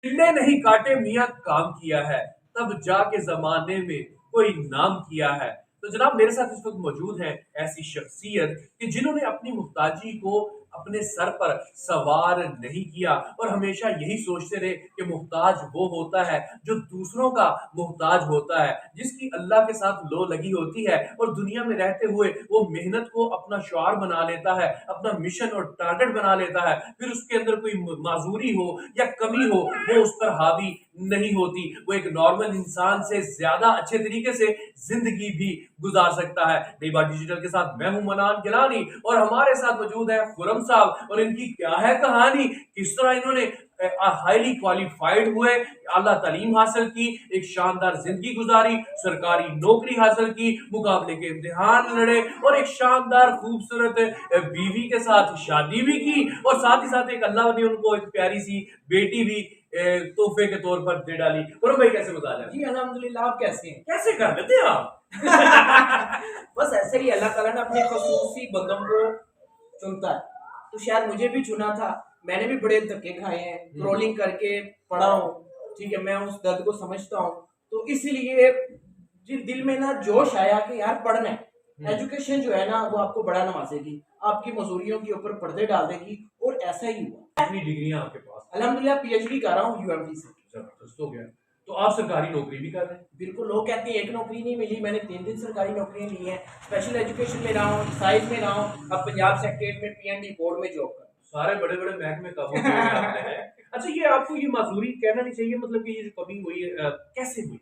बिल्ले नहीं काटे मियाँ काम किया है, तब जाके ज़माने में कोई नाम किया है। तो जनाब मेरे साथ इस वक़्त मौजूद हैं ऐसी शख्सियत कि जिन्होंने अपनी मुहताजी को अपने सर पर सवार नहीं किया और हमेशा यही सोचते रहे कि मुहताज वो होता है जो दूसरों का मुहताज होता है, जिसकी अल्लाह के साथ लो लगी होती है और दुनिया में रहते हुए वो मेहनत को अपना शुआर बना लेता है, अपना मिशन और टारगेट बना लेता है। फिर उसके अंदर कोई माजूरी हो या कमी हो वो उस पर हावी नहीं होती। वो एक नॉर्मल इंसान से ज्यादा अच्छे तरीके से जिंदगी भी गुजार सकता है। नई बात डिजिटल के साथ मैं हूं मनान गिलानी और हमारे साथ मौजूद है खुरम साहब और इनकी क्या है कहानी, किस तरह इन्होंने हाईली क्वालिफाइड हुए, आला तालीम हासिल की, एक शानदार जिंदगी गुजारी, सरकारी नौकरी हासिल की, मुकाबले के इम्तिहान लड़े और एक शानदार खूबसूरत बीवी के साथ शादी भी की और साथ ही साथ एक अल्लाह ने उनको एक प्यारी सी बेटी भी तोहफे के तौर पर दे डाली। और भाई कैसे गुजारा जी अल्हम्दुलिल्लाह। आप कैसे हैं? कैसे कर लेते हैं आप? बस ऐसे ही अल्लाह ताला ने अपने खसूसी बंदों को चुनता है, तो शायद मुझे भी चुना था। मैंने भी बड़े धक्के खाए हैं, ट्रोलिंग करके पढ़ा हूँ, ठीक है, मैं उस दर्द को समझता हूँ। तो इसीलिए जी दिल में ना जोश आया कि यार पढ़ना है। एजुकेशन जो है ना वो आपको बड़ा नवाजेगी, आपकी मजूरियों के ऊपर पर्दे डाल देगी और ऐसा ही हुआ। कितनी डिग्रियां आपके पास? अल्हम्दुलिल्लाह पीएचडी कर रहा हूँ यूएमटी से। जबरदस्त हो गया। तो आप सरकारी नौकरी भी कर रहे हैं? बिल्कुल, लोग कहते हैं एक नौकरी नहीं मिली, मैंने 3 सरकारी नौकरियां ली हैं। स्पेशल एजुकेशन में रहा हूँ, साइंस में रहा हूँ, अब पंजाब सेक्रेटरीट में पीएनडी बोर्ड में जॉब कर रहा हूँ। सारे बड़े बड़े महकमे काबू किए हुए आपने हैं। अच्छा, ये आपको ये माजूरी कहना नहीं चाहिए, मतलब कि ये जो कमी हुई है कैसे हुई?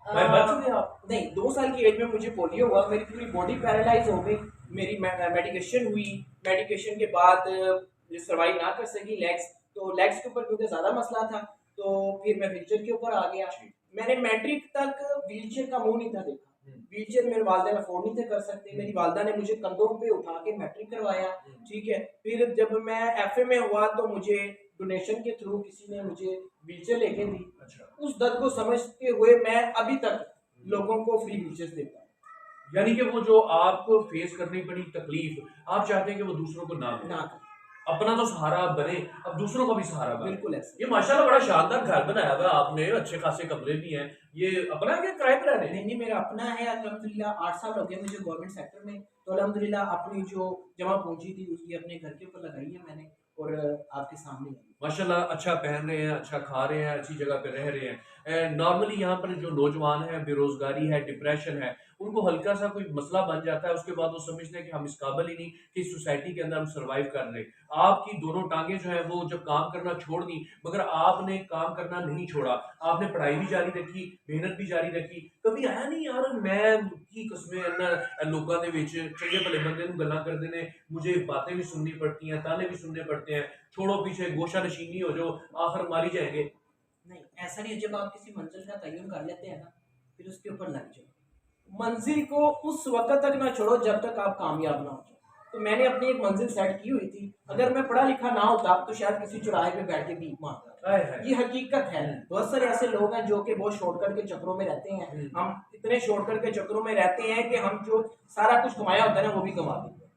मैं बच गए आप? नहीं, 2 साल की एज में मुझे पोलियो हुआ, मेरी पूरी बॉडी पैरालाइज हो गई। मेरी मेडिकेशन हुई, मेडिकेशन के बाद सर्वाइव ना कर सकी लेग्स, तो लेग्स के ऊपर क्योंकि ज़्यादा मसला था तो फिर मैं व्हीलचेयर के ऊपर आ गया। मैंने मैट्रिक तक व्हीलचेयर का मुंह नहीं था देखा। व्हीलचेयर मेरे वालदेन अफोर्ड नहीं थे कर सकते, मेरी वालदा ने मुझे कंधों पे उठा के मैट्रिक करवाया, ठीक है। फिर जब मैं एफए में हुआ तो मुझे डोनेशन के थ्रू किसी ने मुझे व्हीलचेयर लेके दी। अच्छा। उस दर्द को समझते हुए मैं अभी तक लोगों को फ्री व्हीलचेयर देता हूँ। यानी कि वो जो आपको फेस करनी पड़ी तकलीफ, आप चाहते हैं कि वो दूसरों को ना ना अपना तो सहारा आप बने, अब दूसरों का भी सहारा बने। बिल्कुल ऐसा। ये माशाल्लाह बड़ा शानदार घर बनाया हुआ है आपने, अच्छे खासे कमरे भी हैं। ये अपना है क्या किराए पे रह रहे हैं? नहीं, मेरा अपना है अल्हम्दुलिल्लाह। 8 साल हो गए मुझे गवर्नमेंट सेक्टर में, तो अल्हम्दुलिल्लाह अपनी जो जमा पूंजी थी उसकी अपने घर के ऊपर लगाई है मैंने और आपके सामने है। माशाल्लाह अच्छा पहन रहे हैं, अच्छा खा रहे हैं, अच्छी जगह पे रह रहे हैं। नॉर्मली यहाँ पर जो नौजवान है, बेरोजगारी है, डिप्रेशन है, उनको हल्का सा कोई मसला बन जाता है, उसके बाद वो समझते हैं कि हम इस काबिल ही नहीं कि इस सोसाइटी के अंदर हम सर्वाइव कर रहे। आपकी दोनों टांगे जो है वो जब काम करना छोड़ दी, मगर आपने काम करना नहीं छोड़ा, आपने पढ़ाई भी जारी रखी, मेहनत भी जारी रखी। कभी आया नहीं यार मैं की कसमें ना लोगों के विच चंगे भले बंदे नूं गल्लां करदे ने, मुझे बातें भी सुननी पड़ती हैं, ताने भी सुनने पड़ते हैं, छोड़ो पीछे गोशा नशीनी हो जाओ, आखिर मारी जाएंगे। नहीं, ऐसा नहीं है। जब आप किसी मंजिल का तयन कर लेते हैं ना, फिर उसके ऊपर लग जाओ। मंजिल को उस वक्त तक ना छोड़ो जब तक आप कामयाब ना हो जाओ। तो मैंने अपनी एक मंजिल सेट की हुई थी, अगर मैं पढ़ा लिखा ना होता तो शायद किसी चौराहे पे बैठ के भीख मांगता। ये हकीकत है। बहुत सारे ऐसे लोग हैं जो कि बहुत शॉर्टकट के चक्रों में रहते हैं। हम इतने शॉर्टकट के चक्रों में रहते हैं कि हम जो सारा कुछ कमाया होता है ना वो भी कमा देते हैं।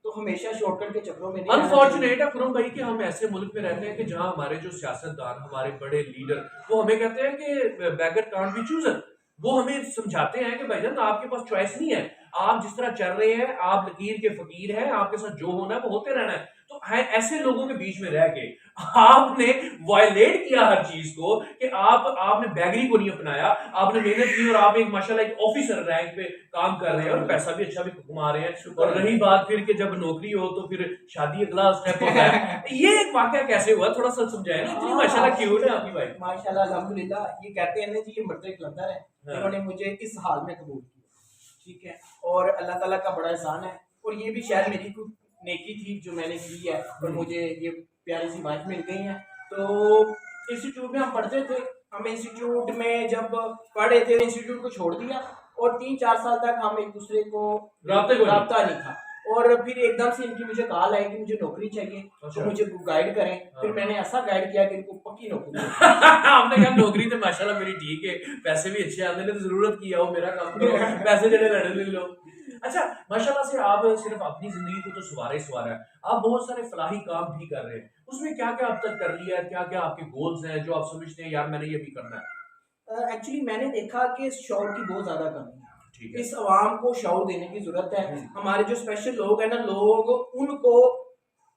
तो हमेशा शॉर्टकट के चक्रों में नहीं रहना चाहिए। अनफॉर्चुनेट है खुरम भाई कि हम ऐसे मुल्क में रहते हैं कि जहां हमारे जो सियासतदान, हमारे बड़े लीडर, वो हमें कहते हैं कि बैगर कांट बी चूजन। वो हमें समझाते हैं कि भाईजान आपके पास चॉइस नहीं है, आप जिस तरह चल रहे हैं, आप लकीर के फकीर हैं, आपके साथ जो होना है वो होते रहना है। तो है ऐसे लोगों के बीच में रह के आपने वायलेट किया हर चीज को कि आपने बैगरी को नहीं अपनाया, आपने मेहनत की और आप एक माशाल्लाह एक ऑफिसर रैंक पे काम कर रहे हैं और पैसा भी अच्छा भी कमा रहे हैं। और रही बात फिर कि जब नौकरी हो तो फिर शादी अगला स्टेप होता है। ये एक वाकया कैसे हुआ, थोड़ा सा समझाए ना। इतनी माशाल्लाह क्यूट है आपकी वाइफ। माशाल्लाह अल्हम्दुलिल्लाह। ये कहते हैं ना जी ये मर्द कलंदर है, इन्होंने मुझे इस हाल में कबूल किया, ठीक है। और अल्लाह ताला का बड़ा एहसान है और ये भी शायद मेरी कुछ नेकी थी जो मैंने की है और मुझे ये प्यारी सी वाइफ मिल गई है। तो इंस्टीट्यूट में हम पढ़ते थे, हम इंस्टीट्यूट में जब पढ़े थे इंस्टीट्यूट को छोड़ दिया और 3-4 साल तक हम एक दूसरे को राब्ता नहीं था। और फिर एकदम से इनकी मुझे कॉल आई कि मुझे नौकरी चाहिए, तो मुझे गाइड करें। फिर मैंने ऐसा गाइड किया कि इनको पक्की नौकरी आपने कहा नौकरी तो माशाल्लाह मेरी ठीक है, पैसे भी अच्छे आते हैं, तो जरूरत की आओ मेरा काम करो, पैसे जड़े लड़े ले लो। अच्छा, माशाल्लाह से आप सिर्फ अपनी जिंदगी को तो सवारा है, आप बहुत सारे फलाही काम भी कर रहे हैं। उसमें क्या-क्या अब तक कर लिया है? क्या-क्या आपके गोल्स हैं जो आप समझते हैं यार मैंने ये भी करना है? एक्चुअली मैंने देखा कि शौर की बहुत ज़्यादा कमी ठीक है। है। इस अवाम को शौर देने की ज़रूरत है। हुँ, हमारे जो स्पेशल लोग हैं ना, लोग उनको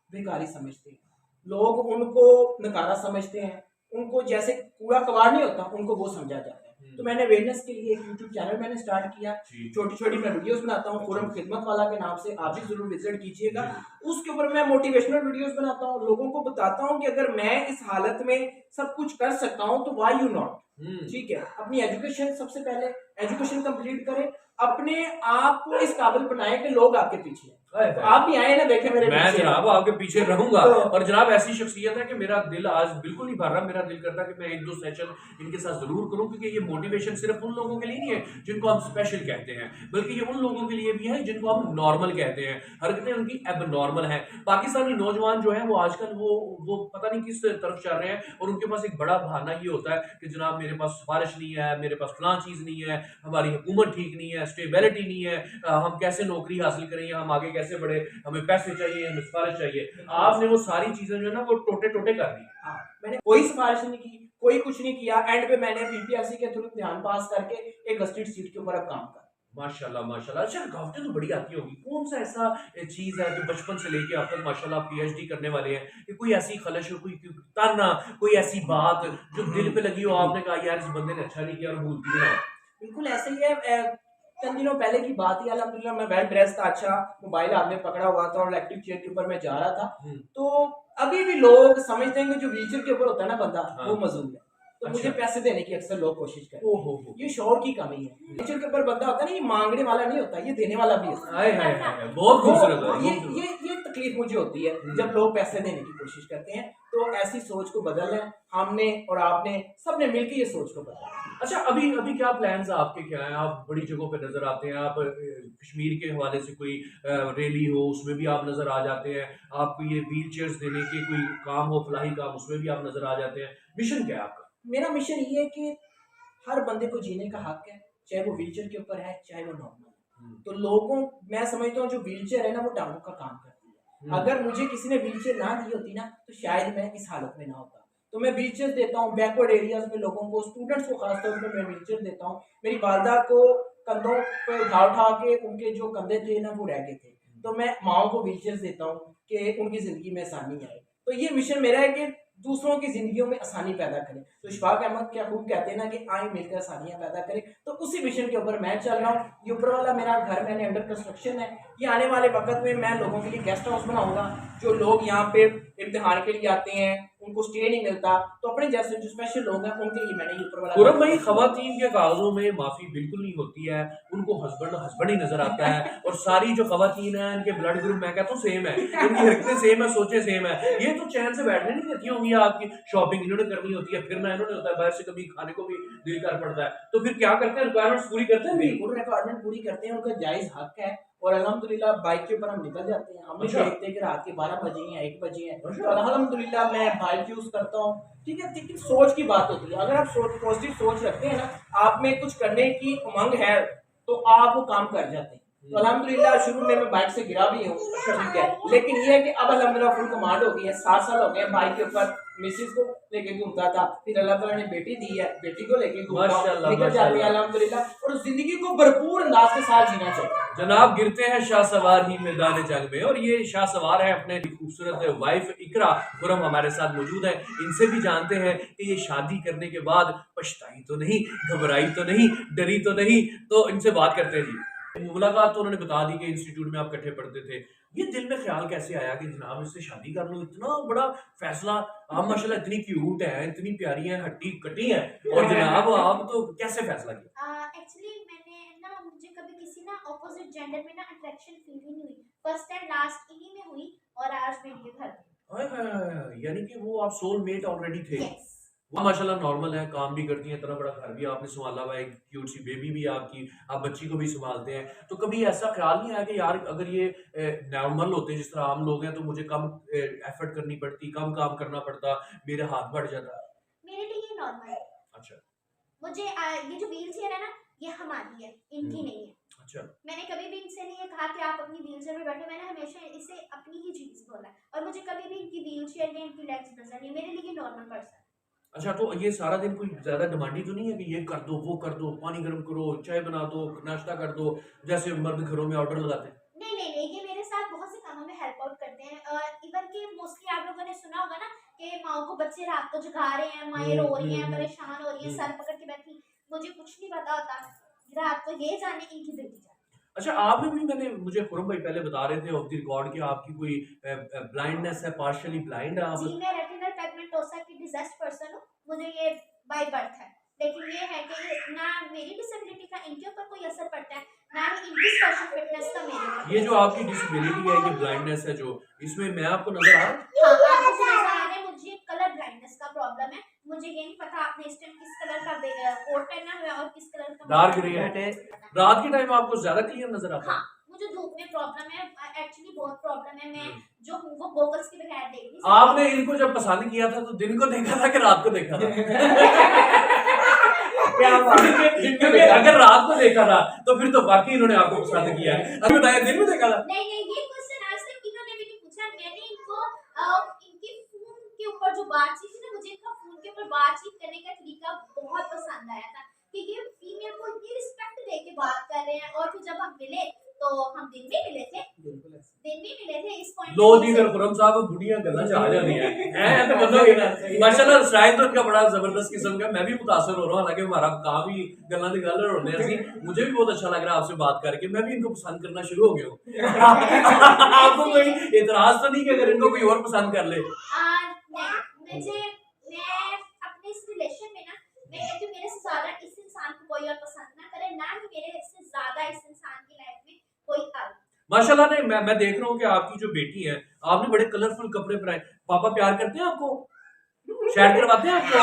भिखारी समझते हैं। लोग उनको नकारा समझते हैं। उनको जैसे कूड़ा-कबाड़ नहीं होता, उनको वो समझा जाता है। तो हुँ, मैंने अवेयरनेस के लिए एक यूट्यूब चैनल मैंने स्टार्ट किया। जी, छोटी-छोटी मैं वीडियोज़ बनाता हूँ, खुरम जी, खिदमत वाला के नाम से, आप भी अच्छा, ज़रूर विज़िट कीजिएगा। जी, जी। उसके ऊपर मैं मोटिवेशनल वीडियोज़ बनाता हूँ, लोगों को बताता हूँ कि अगर मैं इस हालत में सब कुछ कर सकता हूँ, तो व्हाई यू नॉट? हुँ, ठीक है, अपनी एजुकेशन सबसे पहले एजुकेशन कंप्लीट करें, अपने आप को इस काबिल बनाएं कि लोग आपके पीछे हैं। हाय, तो हाय! आप भी आए ना देखें मेरे मैं पीछे। जनाब आपके पीछे रहूँगा तो और जनाब ऐसी शख्सियत है कि मेरा दिल आज बिल्कुल नहीं भर रहा। मेरा दिल करता है कि मैं 1-2 सेशन इनके साथ ज़रूर करूँ क्योंकि ये मोटिवेशन सिर्फ़ उन लोगों के लिए नहीं है जिनको हम स्पेशल कहते हैं, बल्कि ये उन लोगों के लिए भी है जिनको हम नॉर्मल कहते हैं। हरकतें उनकी एबनॉर्मल हैं। पाकिस्तानी नौजवान जो हैं वो आजकल वो पता नहीं किस तरफ चल रहे हैं और उनके पास एक बड़ा बहाना ये होता है कि जनाब मेरे पास सिफ़ारिश नहीं है, मेरे पास फलाँ चीज़ नहीं है, हमारी हुकूमत ठीक नहीं है, स्टेबिलिटी नहीं है, हम कैसे नौकरी हासिल करेंगे, हम आगे कैसे बढ़े, हमें पैसे चाहिए, हमें सिफ़ारिश चाहिए। बिल्कुल आपने ऐसा। वो सारी चीज़ें जो है ना वो टोटे-टोटे कर दी। हाँ, मैंने कोई सिफारिश नहीं की, कोई कुछ नहीं किया। एंड पे मैंने बीपीएससी के थ्रू इम्तिहान पास करके एक गस्टेड सीट के ऊपर अब काम कर। माशाल्लाह, माशाल्लाह। अच्छा रुकावटें तो बड़ी आती होंगी। कौन-सा ऐसा चीज़ है जो बचपन से लेके अब तक माशाल्लाह आप पीएचडी करने वाले हैं कि कोई ऐसी खलश हो, कोई ताना, कोई ऐसी बात जो दिल पे लगी हो, आपने कहा यार इस बंदे ने अच्छा नहीं किया और भूलती भी ना हो? बिल्कुल ऐसे ही है। चंद दिनों पहले की बात ही अल्हम्दुलिल्लाह मैं वेल ड्रेस था, अच्छा मोबाइल हाथ में पकड़ा हुआ था और इलेक्ट्रिक चेयर के ऊपर मैं जा रहा था। हुँ, तो अभी भी लोग समझते हैं कि जो व्हीलचेयर के ऊपर होता है ना बंदा, हाँ। वो मजलूम है। तो मुझे अच्छा। पैसे देने की अक्सर लोग कोशिश करते ओह हैं। हो हो! ये शौर की कमी है। व्हीलचेयर के ऊपर बंदा होता है ना, ये मांगने वाला नहीं होता, ये देने वाला भी होता है। हाय, हाय, हाय, हाय! बहुत वो खूबसूरत है, ये बहुत खूबसूरत। ये तकलीफ मुझे होती है हुँ। जब लोग पैसे देने की कोशिश करते हैं। तो ऐसी सोच को बदलना है, हमने और आपने सबने मिलकर ये सोच को बदलना है। अच्छा अभी अभी क्या प्लान्स हैं आपके क्या हैं? आप बड़ी जगहों पे नज़र आते हैं, आप कश्मीर के हवाले से कोई रैली हो उसमें भी आप नज़र आ जाते हैं, आपको ये व्हील चेयर्स देने के कोई काम हो, फलाही काम उसमें भी आप नज़र आ जाते हैं। मिशन क्या है आपका? मेरा मिशन ये है कि हर बंदे को जीने का हक है, चाहे वो व्हीलचेयर के ऊपर है, चाहे वो नॉर्मल है। हुँ, तो लोगों मैं समझता हूँ जो व्हीलचेयर है ना, वो टांगों का काम करती है। हुँ, अगर मुझे किसी ने व्हीलचेयर ना दी होती ना, तो शायद मैं इस हालत में ना होता। तो मैं व्हीलचेयर देता हूँ बैकवर्ड एरियाज़ में लोगों को, स्टूडेंट्स को खास तौर पे मैं व्हीलचेयर देता हूँ। मेरी वालिदा को कंधों पे उठा-उठा के उनके जो कंधे थे ना, वो रह गए थे। तो मैं माँओं को व्हीलचेयर्स देता हूँ कि उनकी ज़िंदगी में आसानी आए। तो ये मिशन मेरा है कि दूसरों की ज़िंदगियों में आसानी पैदा करें। तो इशफाक अहमद क्या खूब कहते हैं ना कि आएँ मिलकर आसानियाँ पैदा करें। तो उसी मिशन के ऊपर मैं चल रहा हूँ। ये ऊपर वाला मेरा घर मैंने अंडर कंस्ट्रक्शन है। ये आने वाले वक़्त में मैं लोगों के लिए गेस्ट हाउस बनाऊँगा। जो लोग यहाँ पे इम्तिहान के लिए आते हैं, उनको स्टे नहीं मिलता, तो अपने जैसे जो स्पेशल लोग हैं, उनके लिए मैंने ये ऊपर वाला खुरम घर भाई बनाया। खवातीन के कागज़ों में माफ़ी बिल्कुल नहीं होती है, उनको हस्बैंड हस्बैंड ही नज़र आता है और सारी जो खवातीन हैं इनके ब्लड ग्रुप मैं कहता हूँ सेम है, इनकी हरकतें सेम है, सोचें सेम है। ये तो चैन से बैठने नहीं देती होंगी आपकी शॉपिंग इन्होंने करनी होती है, फिरना इन्होंने होता है, बाहर से कभी खाने को भी दिल कर पड़ता है। तो फिर क्या करते हैं रिक्वायरमेंट्स पूरी करते हैं फिर? बिल्कुल रिक्वायरमेंट पूरी करते हैं, उनका जायज़ हक है। और अल्हम्दुलिल्लाह बाइक के ऊपर हम निकल जाते हैं। हम नहीं अच्छा, देखते कि रात के 12 बजे हैं, 1 बजे हैं। तो अच्छा। अल्हम्दुलिल्लाह मैं बाइक यूज़ करता हूँ। ठीक है, लेकिन सोच की बात होती है। अगर आप पॉजिटिव सोच रखते हैं ना, आप में कुछ करने की उमंग है, तो आप वो काम कर जाते हैं। तो हुँ, अल्हम्दुलिल्लाह शुरू में मैं बाइक से गिरा भी हूँ, ठीक है। लेकिन ये है कि अब अल्हम्दुलिल्लाह फुल कमांड हो गई है। 7 साल हो गए हैं बाइक के ऊपर, मिसेज़ को लेके घूमता था। फिर अल्लाह ताला ने बेटी दी है, बेटी को लेके घूमता हूँ। माशाल्लाह, निकल जाते हैं माशाल्लाह। अल्हम्दुलिल्लाह और ज़िंदगी को भरपूर अंदाज़ के साथ जीना चाहिए। जनाब गिरते हैं शाहसवार ही मैदान जंग में और ये शाहसवार है अपने खूबसूरत वाइफ इकरा खुरम हमारे साथ मौजूद है। इनसे भी जानते हैं कि ये शादी करने के बाद पछताई तो नहीं, घबराई तो नहीं, डरी तो नहीं। तो इनसे बात करते हैं जी। मुलाकात तो उन्होंने बता दी कि इंस्टीट्यूट में आप इकट्ठे पढ़ते थे। ये दिल में ख्याल कैसे आया कि जनाब इससे शादी कर लूं? इतना बड़ा फैसला। आप माशाल्लाह इतनी क्यूट है, इतनी प्यारी है, हट्टी कट्टी है और जनाब आप तो कैसे फैसला किया? एक्चुअली मैंने ना मुझे कभी किसी ना ऑपोजिट जेंडर में ना अट्रैक्शन फील ही नहीं हुई। फर्स्ट एंड लास्ट इन्हीं में हुई और आज मैं इनके घर पे हाय हाय हाय! यानी कि वो आप सोलमेट ऑलरेडी थे। हूँ। यस। वो माशाल्लाह नॉर्मल है, काम भी करती हैं, इतना बड़ा घर भी आपने सँभाला हुआ है, एक क्यूट सी बेबी भी है आपकी, आप बच्ची को भी सँभालते हैं। तो कभी ऐसा ख़्याल नहीं आया कि यार अगर ये नॉर्मल होते जिस तरह आम लोग हैं तो मुझे कम एफ़र्ट करनी पड़ती, कम काम करना पड़ता, मेरा हाथ बढ़ जाता? मेरे लिए ये नॉर्मल है। अच्छा। मुझे ये जो व्हील चेयर है ना, ये हमारी है, हुँ, इनकी नहीं है। अच्छा मैंने कभी भी इनसे नहीं ये कहा कि आप अपनी व्हीलचेयर में बैठे, मैंने हमेशा इसे अपनी ही चीज बोला है और मुझे कभी भी इनकी व्हीलचेयर या इनकी लेग्स नजर नहीं, मेरे लिए नॉर्मल पर्सन। अच्छा, तो ये सारा दिन कोई ज्यादा डिमांडी तो नहीं है कि ये कर दो, वो कर दो, पानी गर्म करो, चाय बना दो, नाश्ता कर दो, जैसे मर्द घरों में ऑर्डर लगाते हैं? नहीं नहीं नहीं, ये मेरे साथ बहुत से कामों में हेल्प आउट करते हैं। इवन कि मोस्टली आप लोगों ने सुना होगा ना कि माओ को बच्चे रात को जगा रहे हैं, माएँ रो रही हैं, परेशान हो रही हैं, सर पकड़ के बैठी, मुझे कुछ नहीं पता होता, रात को ये जाने इनकी बेटी जाने। अच्छा, आपने भी, मैंने, मुझे खुरम भाई पहले बता रहे थे ऑफ द रिकॉर्ड कि आपकी कोई ब्लाइंडनेस है, पार्शियली ब्लाइंड है आप। जी, मैं रेटिनल पिगमेंटोसा की डिजीज्ड पर्सन हूँ, मुझे ये बाय बर्थ है, लेकिन ये है कि ना मेरी डिसेबिलिटी का इनके ऊपर कोई असर पड़ता है, ना ही इनकी स्पेशल फिटनेस का मेरे ऊपर। ये जो आपकी डिसेबिलिटी है, ये ब्लाइंडनेस है जो, इसमें मैं आपको नजर आ रहा हूँ? हाँ, आप मुझे नजर आ रहे हैं, मुझे कलर ब्लाइंडनेस का प्रॉब्लम है, मुझे ये नहीं पता आपने इस टाइम किस कलर का कोट पहना हुआ है और किस कलर का डार्क ग्रे है। रात के टाइम आपको ज्यादा क्लियर नजर आता है? हाँ, मुझे धूप में प्रॉब्लम है, एक्चुअली बहुत प्रॉब्लम है, मैं जो हूँ वो गोगल्स के बगैर देख नहीं सकती। आपने इनको जब पसंद किया था तो दिन को देखा था कि रात को देखा था? क्या बात है। क्योंकि अगर रात को देखा था तो फिर तो वाकई इन्होंने आपको पसंद किया है। अभी बताया दिन में देखा था? नहीं नहीं, ये क्वेश्चन आज तक इन्होंने भी नहीं पूछा, मैंने इनको इनके फोन के ऊपर जो बातचीत थी ना, मुझे इनका फोन के ऊपर बातचीत करने का तरीका बहुत पसंद आया था कि ये फीमेल को इतनी रिस्पेक्ट दे के बात कर रहे हैं, और फिर जब हम मिले तो हम दिन में मिले थे, इस पॉइंट लो जी, फिर खुरम साहब बुढ़िया गल्ला च आ जानी है तो बंदो ना माशाल्लाह, स्टाइल तो इनका बड़ा जबरदस्त किस्म का, मैं भी मुतासर हो रहा हूँ, हालांकि हमारा काम ही गल्ला दी गल होने सी। मुझे भी बहुत अच्छा लग रहा है आपसे बात करके, मैं भी इनको पसंद करना शुरू हो गया हूँ। आपको कोई एतराज तो नहीं कि अगर इनको कोई और पसंद कर ले? मुझे, मैं अपने इस रिलेशन में ना, मैं कहती हूँ मेरे से ज्यादा इस इंसान को कोई और पसंद ना करे, ना ही मेरे से ज्यादा इस इंसान की लाइफ में कोई आए। माशाल्लाह ने, मैं देख रहा हूँ कि आपकी जो बेटी है, आपने बड़े कलरफुल कपड़े पहनाए। पापा प्यार करते हैं आपको? शेयर करवाते हैं आपको?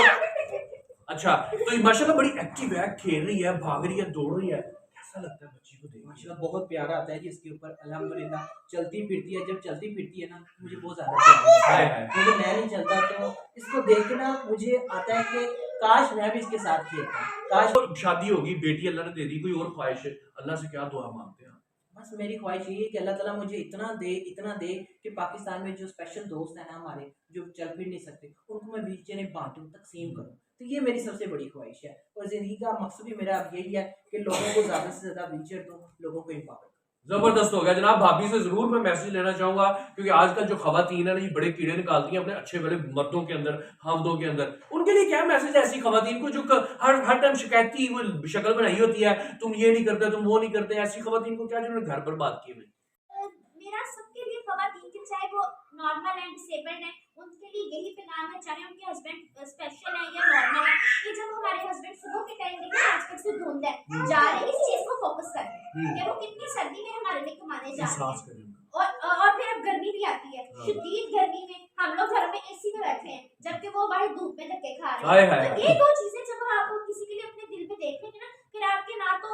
अच्छा, तो ये माशाल्लाह बड़ी एक्टिव है, खेल रही है, भाग रही है, दौड़ रही है, कैसा लगता है बच्ची को देख के? माशाल्लाह बहुत प्यारा आता है जी इसके ऊपर, अल्हम्दुलिल्लाह चलती फिरती है, जब चलती फिरती है ना मुझे बहुत ज्यादा प्यार आता है, क्योंकि मैं नहीं चलता तो इसको देख के ना मुझे आता है कि काश मैं भी इसके साथ खेलता, काश। और शादी होगी, बेटी अल्लाह ने दे दी, कोई और ख्वाहिश है? अल्लाह से क्या दुआ मांगते हैं? बस मेरी ख्वाहिश ये है कि अल्लाह ताला मुझे इतना दे कि पाकिस्तान में जो स्पेशल दोस्त हैं ना हमारे, जो चल फिर नहीं सकते, उनको मैं व्हीलचेयर में बांटूं, तकसीम करूं, तो ये मेरी सबसे बड़ी ख्वाहिश है। और ज़िंदगी का मकसद भी मेरा अब यही है कि लोगों को ज़्यादा से ज़्यादा व्हीलचेयर दूं, लोगों को एम्पावर। जबरदस्त हो गया जनाब। भाभी से जरूर मैं मैसेज लेना चाहूंगा, क्योंकि आजकल जो खवातीन है ना, ये बड़े कीड़े निकालती हैं अपने अच्छे बड़े मर्दों के अंदर, हमदों के अंदर। उनके लिए क्या मैसेज है ऐसी खवातीन को जो हर टाइम शिकायती वो शक्ल बनाई होती है, तुम ये नहीं करते, तुम वो नहीं करते, ऐसी खवातीन को क्या जिन्होंने घर पर बात की हुई? मेरा सबके लिए खवातीन के, चाहे वो नॉर्मल है, डिसेबल्ड है, उनके लिए यही पैगाम है, चाहे उनके हस्बैंड स्पेशल है या नॉर्मल है, कि जब हमारे हस्बैंड सुबह के टाइम देखिए आजकल से धुंध है, जा रहे हैं, इस चीज को फोकस कर रहे हैं कि वो कितनी सर्दी में हमारे लिए कमाने जा रहे हैं, और फिर अब गर्मी भी आती है, शदीद गर्मी में हम लोग घर में एसी में बैठे हैं, जबकि वो बाहर धूप में धक्के खा रहे हैं। तो ये दो चीजें जब आप किसी के लिए अपने दिल में देखेंगे ना, फिर आपके ना तो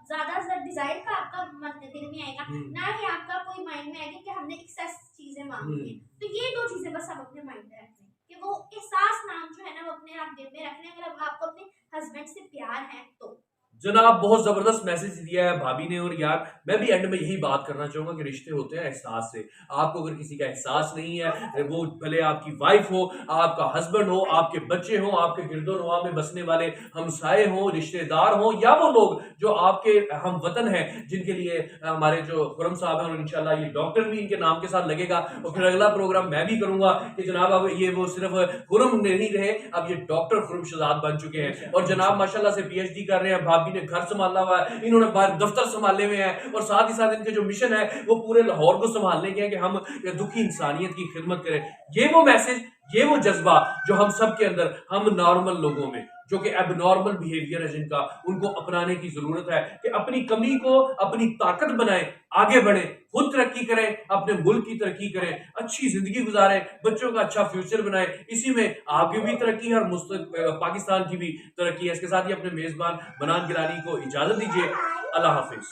ज्यादा डिजायर का आपका मन दिल में आएगा, ना ही आपका कोई माइंड में आएगा कि हमने एक्सेस चीजें मांगी हैं। तो ये दो चीजें बस आप अपने माइंड में रखें कि वो एहसास नाम जो है ना, वो अपने आप दिल में रख लें, अगर आपको अपने हस्बैंड से प्यार है तो। जनाब बहुत जबरदस्त मैसेज दिया है भाभी ने। और यार मैं भी एंड में यही बात करना चाहूंगा कि रिश्ते होते हैं एहसास से। आपको अगर किसी का एहसास नहीं है, वो भले आपकी वाइफ हो, आपका हस्बैंड हो, आपके बच्चे हो, आपके गिरदोनवा में बसने वाले हमसाए हो, रिश्तेदार हो, या वो लोग जो आपके हम वतन हैं, जिनके लिए हमारे जो खुरम साहब हैं, और इंशाल्लाह ये डॉक्टर भी इनके नाम के साथ लगेगा। और फिर अगला प्रोग्राम मैं भी करूंगा कि जनाब अब ये वो सिर्फ खुरम नहीं रहे, अब ये डॉक्टर खुरम शहजाद बन चुके हैं। और जनाब माशाल्लाह से PhD कर रहे हैं, भाभी ने घर संभाला हुआ है, इन्होंने बाहर दफ्तर संभाले हुए हैं, और साथ ही साथ इनके जो मिशन है वो पूरे लाहौर को संभालने के हैं कि हम दुखी इंसानियत की खिदमत करें। ये वो मैसेज, ये वो जज्बा जो हम सब के अंदर, हम नॉर्मल लोगों में जो कि एबनॉर्मल बिहेवियर है जिनका, उनको अपनाने की जरूरत है कि अपनी कमी को अपनी ताकत बनाएं, आगे बढ़ें, खुद तरक्की करें, अपने मुल्क की तरक्की करें, अच्छी जिंदगी गुजारें, बच्चों का अच्छा फ्यूचर बनाएं। इसी में आपकी भी तरक्की है और पाकिस्तान की भी तरक्की है। इसके साथ ही अपने मेजबान बनान गिलानी को इजाजत दीजिए। अल्लाह हाफिज।